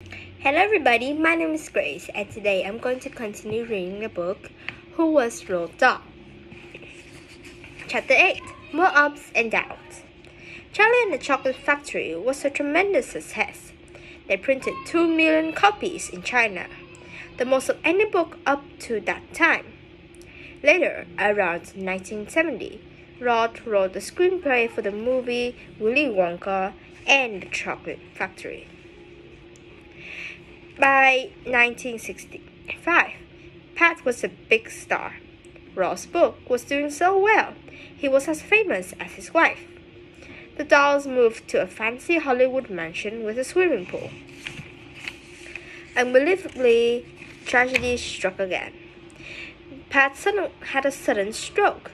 Hello everybody, my name is Grace and today I'm going to continue reading the book Who Was Roald Dahl? Chapter 8, More Ups and Downs. Charlie and the Chocolate Factory was a tremendous success. They printed 2 million copies in China, the most of any book up to that time. Later, around 1970, Roald wrote the screenplay for the movie Willy Wonka and the Chocolate Factory. By 1965, Pat was a big star. Roald's book was doing so well, he was as famous as his wife. The Dahls moved to a fancy Hollywood mansion with a swimming pool. Unbelievably, tragedy struck again. Pat had a sudden stroke.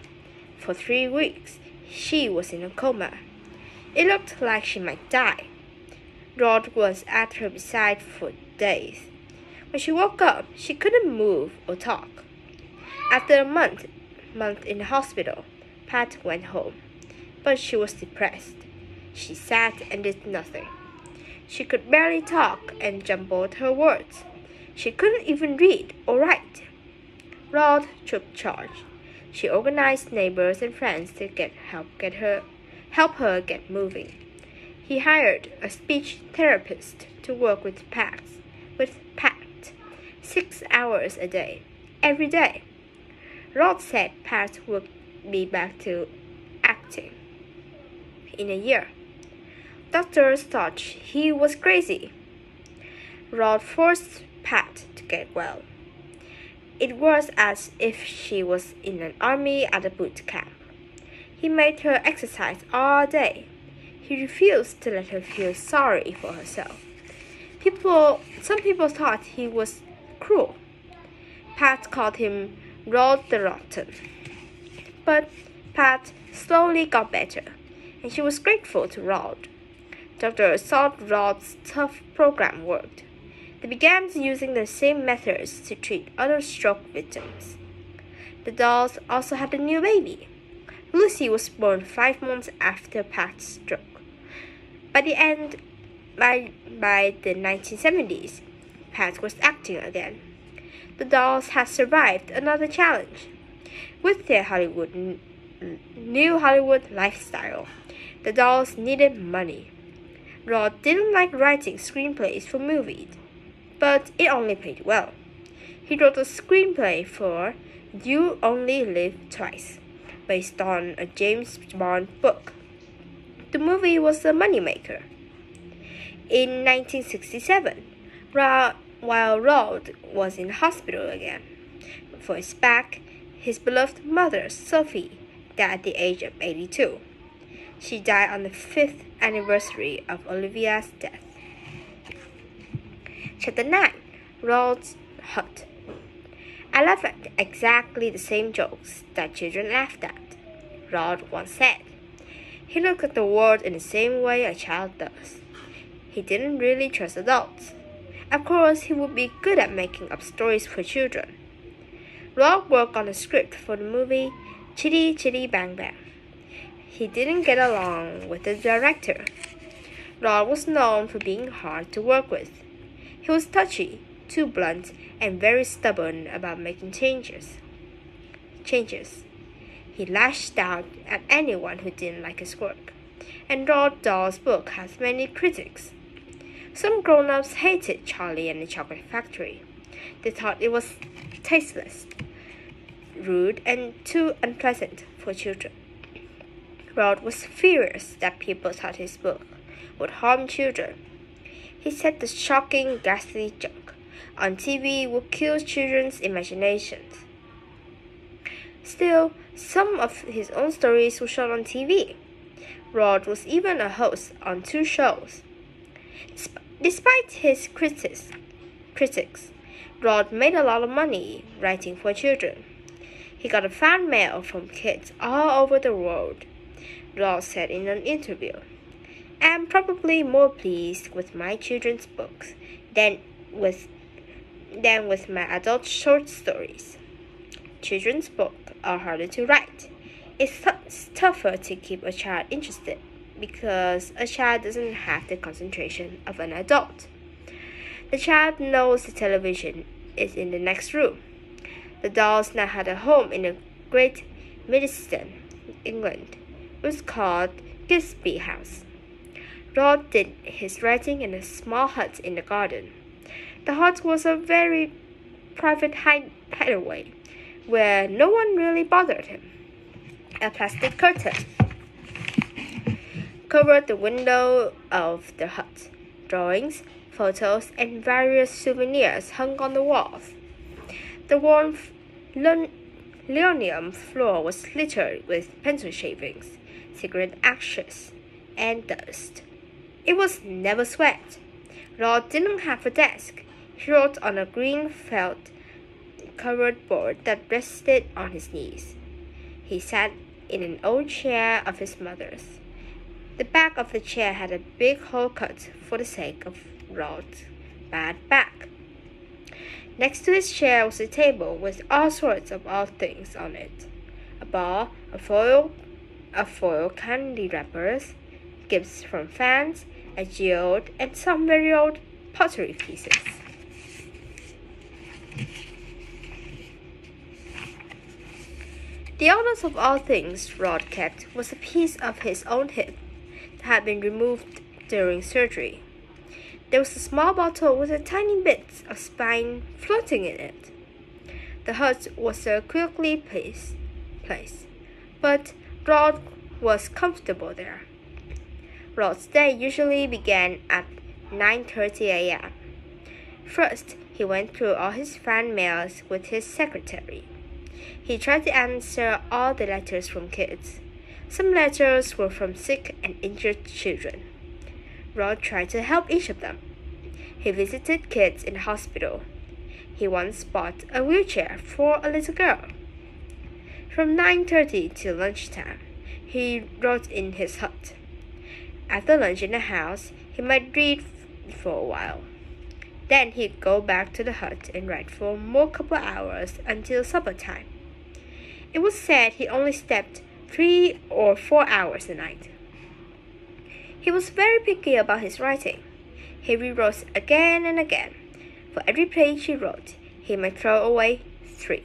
For 3 weeks, she was in a coma. It looked like she might die. Roald was at her bedside for days. When she woke up, she couldn't move or talk. After a month in the hospital, Pat went home, but she was depressed. She sat and did nothing. She could barely talk and jumbled her words. She couldn't even read or write. Roald took charge. She organized neighbors and friends to help her get moving. He hired a speech therapist to work with Pat 6 hours a day, every day. Roald said Pat would be back to acting in a year. Doctors thought he was crazy. Roald forced Pat to get well. It was as if she was in an army at a boot camp. He made her exercise all day. He refused to let her feel sorry for herself. Some people thought he was cruel. Pat called him Roald the Rotten. But Pat slowly got better, and she was grateful to Roald. Doctors thought Roald's tough program worked. They began using the same methods to treat other stroke victims. The Dahls also had a new baby. Lucy was born 5 months after Pat's stroke. By the 1970s, Pat was acting again. The Dahls had survived another challenge. With their new Hollywood lifestyle, the Dahls needed money. Roald didn't like writing screenplays for movies, but it only paid well. He wrote a screenplay for You Only Live Twice, based on a James Bond book. The movie was a moneymaker. In 1967, while Roald was in hospital again for his back, his beloved mother, Sophie, died at the age of 82. She died on the 5th anniversary of Olivia's death. Chapter 9, Roald's Hut. I laugh at exactly the same jokes that children laughed at, Roald once said. He looked at the world in the same way a child does. He didn't really trust adults. Of course, he would be good at making up stories for children. Roald worked on a script for the movie Chitty Chitty Bang Bang. He didn't get along with the director. Roald was known for being hard to work with. He was touchy, too blunt, and very stubborn about making changes. He lashed out at anyone who didn't like his work, and Roald Dahl's book has many critics. Some grown-ups hated Charlie and the Chocolate Factory. They thought it was tasteless, rude, and too unpleasant for children. Roald was furious that people thought his book would harm children. He said the shocking, ghastly junk on TV would kill children's imaginations. Still, some of his own stories were shown on TV. Roald was even a host on 2 shows. Despite his critics, Roald made a lot of money writing for children. He got a fan mail from kids all over the world. Roald said in an interview, "I am probably more pleased with my children's books than with my adult short stories. Children's books are harder to write. It's tougher to keep a child interested because a child doesn't have the concentration of an adult. The child knows the television is in the next room. The dolls now had a home in a great Middlesex, England. It was called Gisby House. Roald did his writing in a small hut in the garden. The hut was a very private hideaway, where no one really bothered him. A plastic curtain covered the window of the hut. Drawings, photos, and various souvenirs hung on the walls. The warm linoleum floor was littered with pencil shavings, cigarette ashes, and dust. It was never swept. Roald didn't have a desk. He wrote on a green felt-covered board that rested on his knees. He sat in an old chair of his mother's. The back of the chair had a big hole cut for the sake of Roald's bad back. Next to his chair was a table with all sorts of odd things on it: a ball, a foil candy wrappers, gifts from fans, a geode, and some very old pottery pieces. The oldest of all things Roald kept was a piece of his own hip that had been removed during surgery. There was a small bottle with a tiny bit of spine floating in it. The hut was a queerly placed place, but Roald was comfortable there. Roald's day usually began at 9:30 a.m. First, he went through all his fan mails with his secretary. He tried to answer all the letters from kids. Some letters were from sick and injured children. Roald tried to help each of them. He visited kids in the hospital. He once bought a wheelchair for a little girl. From 9:30 till lunchtime, he wrote in his hut. After lunch in the house, he might read for a while. Then he'd go back to the hut and write for more couple hours until supper time. It was said he only slept 3 or 4 hours a night. He was very picky about his writing. He rewrote again and again. For every page he wrote, he might throw away 3.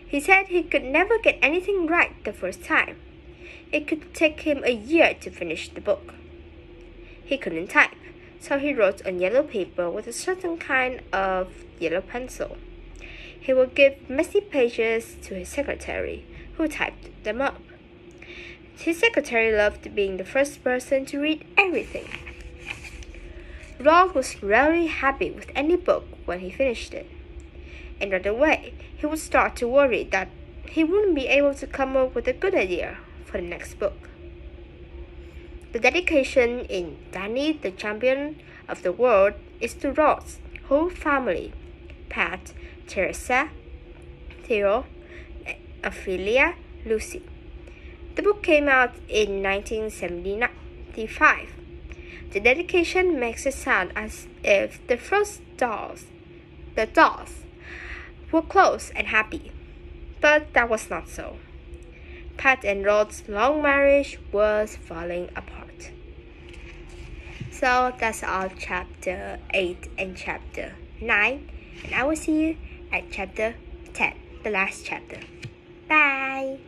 He said he could never get anything right the first time. It could take him a year to finish the book. He couldn't type, so he wrote on yellow paper with a certain kind of yellow pencil. He would give messy pages to his secretary, who typed them up. His secretary loved being the first person to read everything. Roald was rarely happy with any book when he finished it, and right away he would start to worry that he wouldn't be able to come up with a good idea for the next book. The dedication in Danny, the Champion of the World, is to Roald's whole family: Pat, Teresa, Theo, Ophelia, Lucy. The book came out in 1975. The dedication makes it sound as if the dolls, were close and happy, but that was not so. Pat and Roald's long marriage was falling apart. So that's all chapter 8 and chapter 9, and I will see you at chapter 10, the last chapter. Bye!